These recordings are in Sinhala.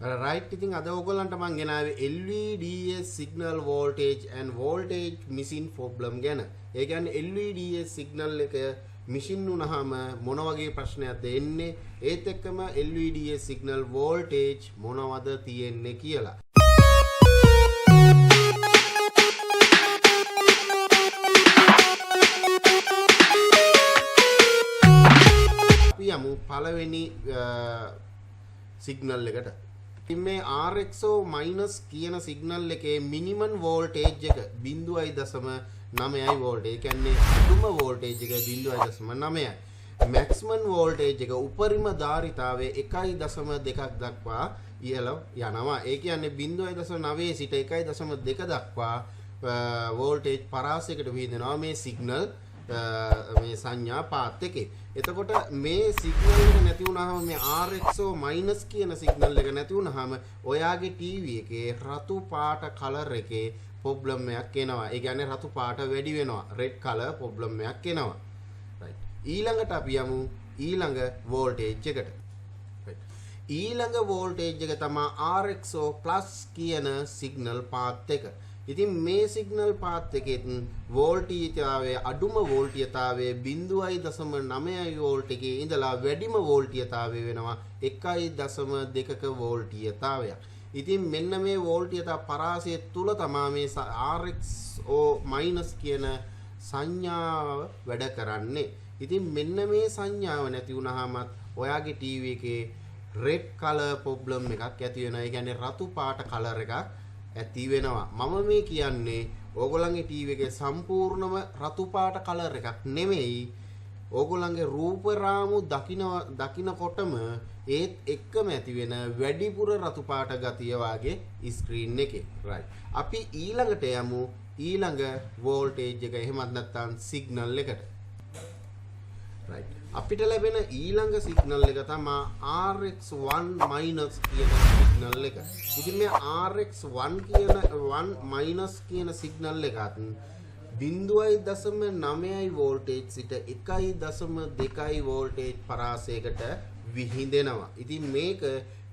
right ඉතින් අද ඔයගොල්ලන්ට මම ගෙනාවේ LVDS signal voltage and voltage missing problem ගැන. ඒ කියන්නේ LVDS signal එක missing වුණාම මොන වගේ ප්‍රශ්නයක්ද එන්නේ? ඒත් එක්කම LVDS signal voltage මොනවද තියෙන්නේ කියලා. අපි යමු පළවෙනි සිග්නල් එකට. මේ RXO minus කියන සිග්නල් එකේ මිනිමම් වෝල්ටේජ් එක 0.9යි වෝල්ට්. ඒ කියන්නේ අඩුම වෝල්ටේජ් එක 0.9යි. මැක්සිමම් වෝල්ටේජ් එක උපරිම ධාරිතාවය 1.2ක් දක්වා ඉහළ යනවා. ඒ කියන්නේ 0.9 සිට 1.2 දක්වා වෝල්ටේජ් පරාසයකට විහිදෙනවා මේ සිග්නල් මේ සංඥා පාත් එකේ. එතකොට මේ සිග්නල් එක නැති වුණාම මේ RXO minus කියන සිග්නල් එක නැති වුණාම ඔයාගේ ටීවී එකේ රතු පාට කලර් එකේ ප්‍රොබ්ලම් එකක් එනවා. ඒ කියන්නේ රතු පාට වැඩි වෙනවා. රෙඩ් කලර් ප්‍රොබ්ලම් එකක් එනවා. රයිට්. ඊළඟට අපි යමු ඊළඟ වෝල්ටේජ් එකට. රයිට්. ඊළඟ වෝල්ටේජ් එක තමයි RXO plus කියන සිග්නල් පාත් එක. ඉතින් මේ සිග්නල් පාත් එකෙත් වෝල්ටීයතාවය අඩුම වෝල්ටීයතාවය 0.9 වෝල්ට් එකේ ඉඳලා වැඩිම වෝල්ටීයතාවය වෙනවා 1.2ක වෝල්ටීයතාවයක්. ඉතින් මෙන්න මේ වෝල්ටීයතා පරාසය තුල තමයි මේ RXO minus කියන සංඥාව වැඩ කරන්නේ. ඉතින් මෙන්න මේ සංඥාව නැති වුණාම ඔයාගේ ටීවී එකේ රෙඩ් කලර් ප්‍රොබ්ලම් එකක් ඇති වෙනවා. ඒ කියන්නේ රතු පාට කලර් එකක් ඇති වෙනවා. මම මේ කියන්නේ ඕගොල්ලන්ගේ ටීවී එකේ සම්පූර්ණම රතු පාට කලර් එකක් නෙමෙයි. ඕගොල්ලන්ගේ රූප රාමු දකින්නකොටම ඒත් එක්කම ඇති වෙන වැඩිපුර රතු පාට ගතිය වාගේ ස්ක්‍රීන් එකේ. රයිට්. අපි ඊළඟට යමු ඊළඟ වෝල්ටේජ් එක එහෙමත් නැත්නම් සිග්නල් එකට. රයිට්. අපිට ලැබෙන ඊළඟ සිග්නල් එක තමයි RX1 minus කියන සිග්නල් එක. ඉතින් මේ RX1 කියන 1 minus කියන සිග්නල් එකත් 0.9යි වෝල්ටේජ් සිට 1.2යි වෝල්ටේජ් පරාසයකට විහිදෙනවා. ඉතින් මේක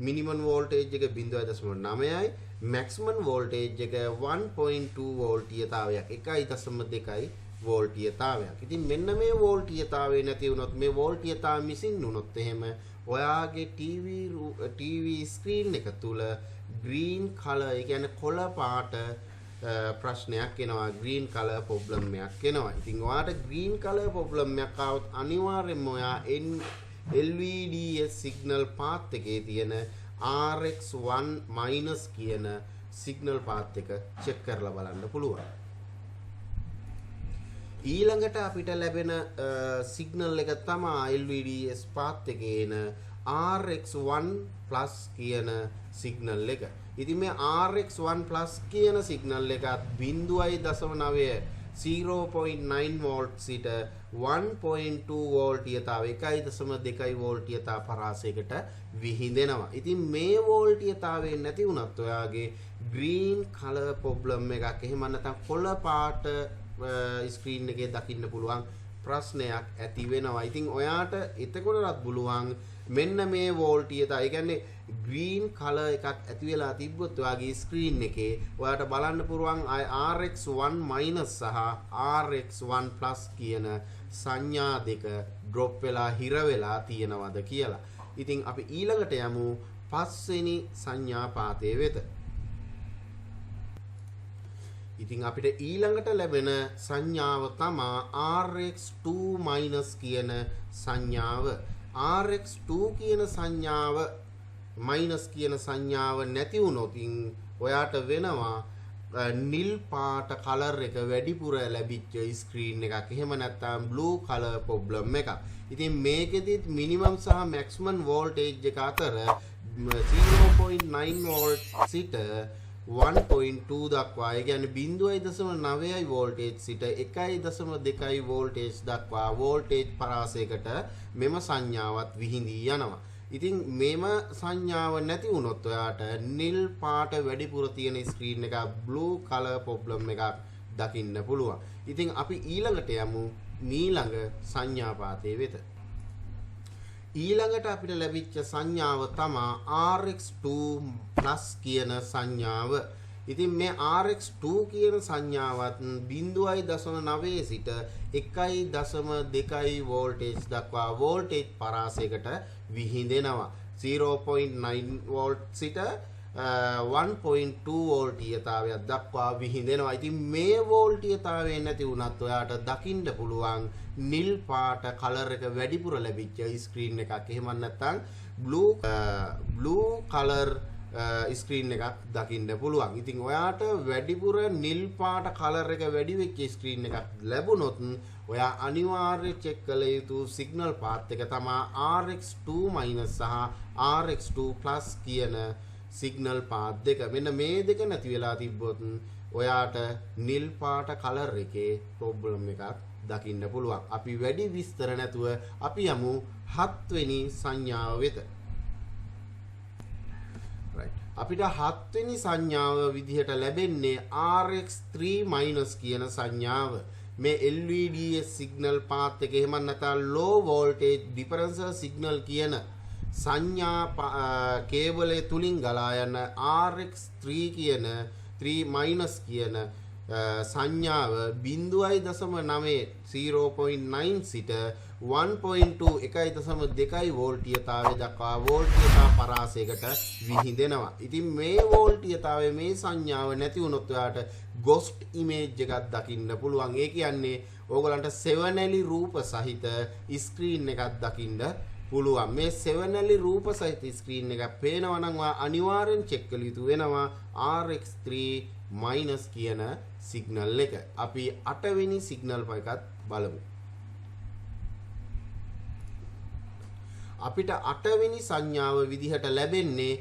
මිනිමම් වෝල්ටේජ් එක 0.9යි මැක්සිමම් වෝල්ටේජ් එක 1.2 වෝල්ටීයතාවයක් 1.2යි වෝල්ටීයතාවයක්. ඉතින් මෙන්න මේ වෝල්ටීයතාවය නැති වුණොත් මේ වෝල්ටීයතාව මිසින් වුණොත් එහෙම ඔයාගේ ටීවී ස්ක්‍රීන් එක තුල ග්‍රීන් කලර් ඒ කියන්නේ කොළ පාට ප්‍රශ්නයක් එනවා. ග්‍රීන් කලර් ප්‍රොබ්ලම් එකක් එනවා. ඉතින් ඔයාට ග්‍රීන් කලර් ප්‍රොබ්ලම් එකක් ආවොත් අනිවාර්යයෙන්ම ඔයා LVDS signal path එකේ තියෙන RX1 minus කියන signal path එක check කරලා බලන්න පුළුවන්. ඊළඟට අපිට ලැබෙන සිග්නල් එක තමයි LVDS path එකේ එන RX1 plus කියන සිග්නල් එක. ඉතින් මේ RX1 plus කියන සිග්නල් එකත් 0.9 වෝල්ට් සිට 1.2 වෝල්ටීයතාව 1.2 වෝල්ටීයතාව පරාසයකට විහිදෙනවා. ඉතින් මේ වෝල්ටීයතාවය නැති වුණත් ඔයාගේ ග්‍රීන් කලර් ප්‍රොබ්ලම් එකක් එහෙම නැත්නම් කොළ පාට ස්ක්‍රීන් එකේ දකින්න පුළුවන් ප්‍රශ්නයක් ඇති වෙනවා. ඉතින් ඔයාට එතකොටවත් පුළුවන් මෙන්න මේ වෝල්ටීයතාව ඒ කියන්නේ ග්‍රීන් කලර් එකක් ඇති වෙලා තිබ්බොත් ඔයාගේ ස්ක්‍රීන් එකේ ඔයාට බලන්න පුළුවන් RX1 minus සහ RX1 plus කියන සංඥා දෙක ඩ්‍රොප් වෙලා හිර වෙලා තියෙනවද කියලා. ඉතින් අපි ඊළඟට යමු පස්වෙනි සංඥා පාතේ වෙත. ඉතින් අපිට ඊළඟට ලැබෙන සංඥාව තමයි RX2 minus කියන සංඥාව. RX2 කියන සංඥාව minus කියන සංඥාව නැති වුණොත් ඔයාට වෙනවා නිල් පාට කලර් එක වැඩිපුර ලැබිච්ච ස්ක්‍රීන් එකක්. එහෙම නැත්නම් බ්ලූ කලර් ප්‍රොබ්ලම් එකක්. ඉතින් මේකෙදිත් මිනිමම් සහ මැක්සිමම් වෝල්ටේජ් එක අතර 0.9 වෝල්ට් සිට 1.2 දක්වා ඒ කියන්නේ 0.9යි වෝල්ටේජ් සිට 1.2යි වෝල්ටේජ් දක්වා වෝල්ටේජ් පරාසයකට මෙම සංඥාවත් විහිදී යනවා. ඉතින් මෙම සංඥාව නැති වුණොත් ඔයාට නිල් පාට වැඩිපුර තියෙන ස්ක්‍රීන් එක බ්ලූ කලර් ප්‍රොබ්ලම් එකක් දකින්න පුළුවන්. ඉතින් අපි ඊළඟට යමු ඊළඟ සංඥාපාතයේ වෙත. ඊළඟට අපිට ලැබිච්ච සංඥාව තමයි RX2 plus කියන සංඥාව. ඉතින් මේ RX2 කියන සංඥාවත් 0.9 සිට 1.2 වෝල්ටේජ් දක්වා වෝල්ටේජ් පරාසයකට විහිදෙනවා. 0.9 වෝල්ට් සිට 1.2 වෝල්ටීයතාවයක් දක්වා විහිදෙනවා. ඉතින් මේ වෝල්ටීයතාවය නැති වුණත් ඔයාට දකින්න පුළුවන් නිල් පාට කලර් එක වැඩිපුර ලැබිච්ච ස්ක්‍රීන් එකක්. එහෙම නැත්නම් blue color ස්ක්‍රීන් එකක් දකින්න පුළුවන්. ඉතින් ඔයාට වැඩිපුර නිල් පාට කලර් එක වැඩි වෙච්ච ස්ක්‍රීන් එකක් ලැබුණොත් ඔයා අනිවාර්යයෙන් චෙක් කළ යුතු සිග්නල් පාත් එක තමයි RX2- සහ RX2+ කියන සිග්නල් පාත් දෙක. මෙන්න මේ දෙක නැති වෙලා තිබ්බොත් ඔයාට නිල් පාට කලර් එකේ ප්‍රොබ්ලම් එකක් දකින්න පුළුවන්. අපි වැඩි විස්තර නැතුව අපි යමු 7 වෙනි සංඥාව වෙත. අපිට 7 වෙනි සංඥාව විදිහට ලැබෙන්නේ RX3- කියන සංඥාව. මේ LVDS signal path එක එහෙම නැත්නම් low voltage differential signal කියන සංඥා කේබලය තුලින් ගලා යන RX3 කියන 3- කියන සංඥාව 0.9 0.9 සිට 1.2 1.2 වෝල්ටීයතාවය දක්වා වෝල්ටීයතා පරාසයකට විහිදෙනවා. ඉතින් මේ වෝල්ටීයතාවය මේ සංඥාව නැති වුණොත් ඔයාට ගොස්ට් ඉමේජ් එකක් දකින්න පුළුවන්. ඒ කියන්නේ ඕගලන්ට සෙවණැලි රූප සහිත ස්ක්‍රීන් එකක් දකින්න පුළුවන්. මේ සෙවණැලි රූප සහිත ස්ක්‍රීන් එකක් පේනවා නම් ඔයා අනිවාර්යෙන් චෙක් කළ යුතු වෙනවා RX3- කියන සිග්නල් එක. අපි 8 වෙනි සිග්නල් එකත් බලමු. අපිට 8 වෙනි සංඥාව විදිහට ලැබෙන්නේ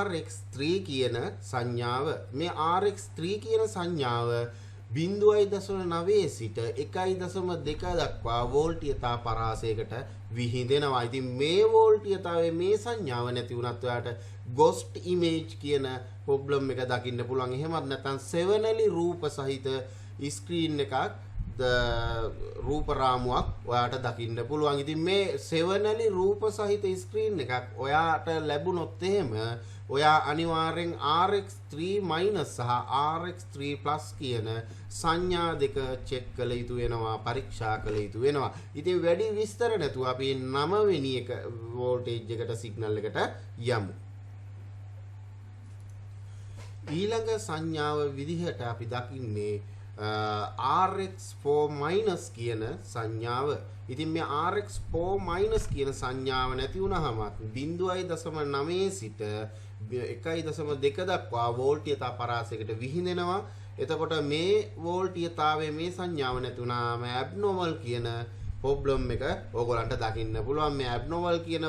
RX3 කියන සංඥාව. මේ RX3 කියන සංඥාව 0.9 සිට 1.2 දක්වා වෝල්ටීයතා පරාසයකට විහිදෙනවා. ඉතින් මේ වෝල්ටීයතාවයේ මේ සංඥාව නැති වුණත් ඔයාට ගොස්ට් ඉමේජ් කියන ප්‍රොබ්ලම් එක දකින්න පුළුවන්. එහෙමත් නැත්නම් සෙවණැලි රූප සහිත ස්ක්‍රීන් එකක් රූප රාමුවක් ඔයාට දකින්න පුළුවන්. ඉතින් මේ සෙවණැලි රූප සහිත ස්ක්‍රීන් එකක් ඔයාට ලැබුණොත් එහෙම ඔයා අනිවාර්යෙන් RX3- සහ RX3+ කියන සංඥා දෙක චෙක් කළ යුතු වෙනවා, පරීක්ෂා කළ යුතු වෙනවා. ඉතින් වැඩි විස්තර නැතුව අපි 9 වෙනි එක වෝල්ටේජ් එකට සිග්නල් එකට යමු. ඊළඟ සංඥාව විදිහට අපි දකින්නේ RX4- කියන සංඥාව. ඉතින් මේ RX4- කියන සංඥාව නැති වුණාම 0.9 සිට 1.2 දක්වා වෝල්ටීයතා පරාසයකට විහිදෙනවා. එතකොට මේ වෝල්ටීයතාවයේ මේ සංඥාව නැති වුණාම ඇබ්නෝමල් කියන ප්‍රොබ්ලම් එක ඕගොල්ලන්ට දකින්න පුළුවන්. මේ ඇබ්නෝමල් කියන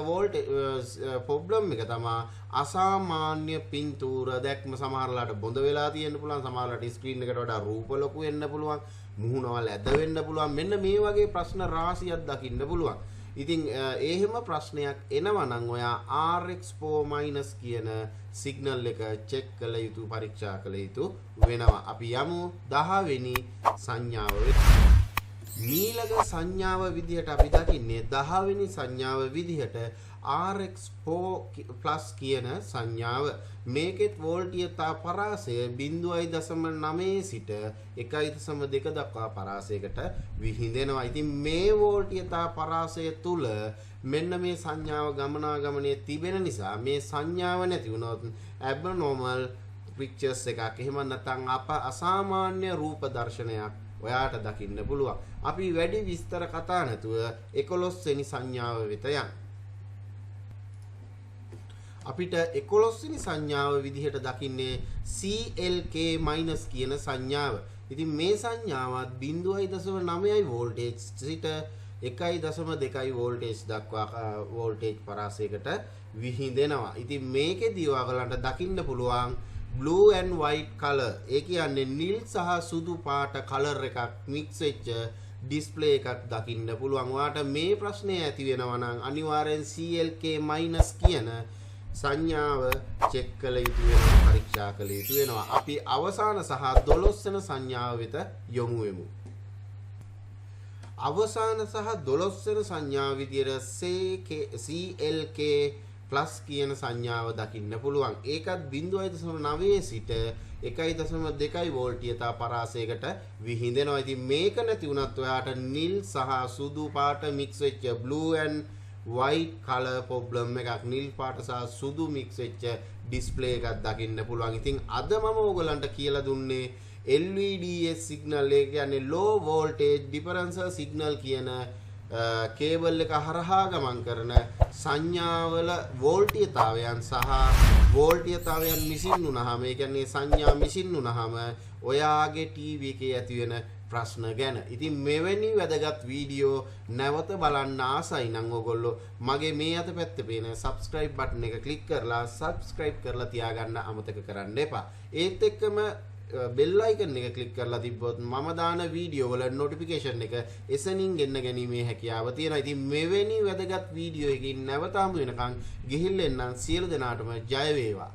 ප්‍රොබ්ලම් එක තමයි අසාමාන්‍ය පින්තූර දැක්ම. සමහරලාට බොඳ වෙලා තියෙන්න පුළුවන්, සමහරලාට ස්ක්‍රීන් එකට වඩා රූප ලොකු වෙන්න පුළුවන්, මුහුණවල් ඇද වෙන්න පුළුවන්. මෙන්න මේ වගේ ප්‍රශ්න රාශියක් දකින්න පුළුවන්. ඉතින් එහෙම ප්‍රශ්නයක් එනවා නම් ඔයා RX4- කියන සිග්නල් එක චෙක් කළ යුතු, පරීක්ෂා කළ යුතු වෙනවා. අපි යමු 10 වෙනි සංඥාව වෙත. ඊළඟ සංඥාව විදිහට අපි දකින්නේ 10 වෙනි සංඥාව විදිහට RX4+ කියන සංඥාව. මේකෙත් වෝල්ටීයතා පරාසය 0.9 සිට 1.2 දක්වා පරාසයකට විහිදෙනවා. ඉතින් මේ වෝල්ටීයතා පරාසය තුල මෙන්න මේ සංඥාව ගමනාගමනයේ තිබෙන නිසා මේ සංඥාව නැති වුණොත් abnormal pictures එකක්, එහෙම නැත්නම් අසාමාන්‍ය රූප දර්ශනයක් ඔයාට දකින්න පුළුවන්. අපි වැඩි විස්තර කතා නැතුව 11 වෙනි සංඥාව වෙත යමු. අපිට 11 වෙනි සංඥාව විදිහට දකින්නේ CLK- කියන සංඥාව. ඉතින් මේ සංඥාවත් 0.9 වෝල්ටේජ් සිට 1.2 වෝල්ටේජ් දක්වා වෝල්ටේජ් පරාසයකට විහිදෙනවා. ඉතින් මේකෙදී ඔයගලන්ට දකින්න පුළුවන් blue and white color. ඒ කියන්නේ නිල් සහ සුදු පාට කලර් එකක් මික්ස් වෙච්ච ඩිස්ප්ලේ එකක් දකින්න පුළුවන්. ඔයාට මේ ප්‍රශ්නේ ඇති වෙනවා නම් අනිවාර්යෙන් CLK- කියන සංඥාව චෙක් කළ යුතු වෙනවා, පරීක්ෂා කළ යුතු වෙනවා. අපි අවසාන සහ 12 වෙනි සංඥාව වෙත යොමු වෙමු. අවසාන සහ 12 වෙනි සංඥාව විදියට CLK ප්ලස් කියන සංඥාව දකින්න පුළුවන්. ඒකත් 0.9 සිට 1.2 වෝල්ටීයතා පරාසයකට විහිදෙනවා. ඉතින් මේක නැති වුණත් ඔයාට නිල් සහ සුදු පාට මික්ස් වෙච්ච blue and white color problem එකක්, නිල් පාට සහ සුදු මික්ස් වෙච්ච ඩිස්ප්ලේ එකක් දකින්න පුළුවන්. ඉතින් අද මම ඕගලන්ට කියලා දුන්නේ LVDS signal, ඒ කියන්නේ low voltage differential signal කියන කේබල් එක හරහා ගමන් කරන සංඥාවල වෝල්ටීයතාවයන් සහ වෝල්ටීයතාවයන් මිසින් වුණාම, ඒ කියන්නේ සංඥා මිසින් වුණාම ඔයාගේ ටීවී එකේ ඇති වෙන ප්‍රශ්න ගැන. ඉතින් මෙවැනි වැදගත් වීඩියෝ නැවත බලන්න ආසයි නම් ඔයගොල්ලෝ මගේ මේ අත පැත්තේ පේන subscribe button එක click කරලා subscribe කරලා තියාගන්න අමතක කරන්න එපා. ඒත් එක්කම bell icon එක click කරලා තිබ්බොත් මම දාන වීඩියෝ වල notification එක එසනින් ගෙන්න ගැනීමේ හැකියාව තියෙනවා. ඉතින් මෙවැනි වැදගත් වීඩියෝ එකකින් නැවත හමු වෙනකන් ගිහිල්ලා එන්නම්. සියලු දෙනාටම ජය වේවා.